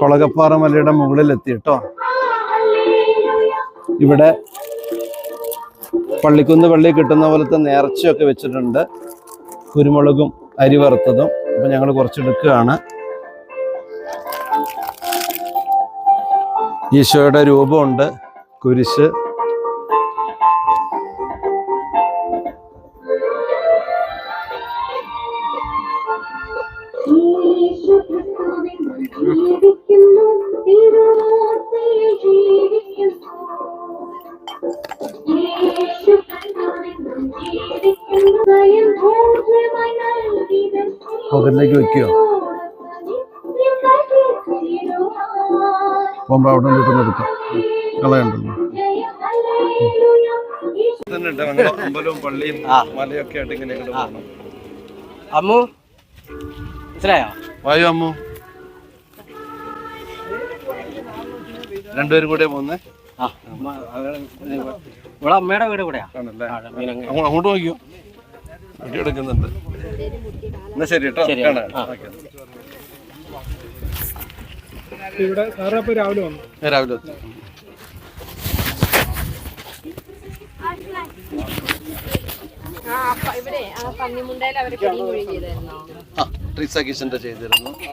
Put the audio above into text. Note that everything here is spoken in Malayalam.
കൊളകപ്പാറ മലയുടെ മുകളിലെത്തി കേട്ടോ. ഇവിടെ പള്ളിക്കുന്ന് പള്ളി കിട്ടുന്ന പോലത്തെ നേർച്ചയൊക്കെ വെച്ചിട്ടുണ്ട്, കുരുമുളകും അരി വറുത്തതും. അപ്പം ഞങ്ങൾ കുറച്ചെടുക്കുകയാണ്. ഈശോയുടെ രൂപമുണ്ട്, കുരിശ്. പോക്കറ്റിലേക്ക് വെക്കുകയോ? പോകുമ്പോ അവിടെ എടുക്കാം, കളയണ്ടല്ലോ. അമ്പലവും പള്ളിയും മലയൊക്കെ ആയിട്ട് ഇങ്ങനെ പോകണം. അമ്മു മനസ്സിലായോ? വായു അമ്മു. രണ്ടുപേരും കൂടെ പോകുന്നേ. ഇവിടെ അമ്മയുടെ വീട് കൂടെയാ. അങ്ങോട്ട് നോക്കിയോ, വീഡിയോ എടുക്കുന്നുണ്ട്. എന്നാ ശരി കേട്ടോ. ഇവിടെ രാവിലെ വന്നു. രാവിലെ എത്തി. ഇവിടെ പന്നിമുണ്ടയിൽ അവർ ട്രീസ കിഷന്റെ ചെയ്തിരുന്നു.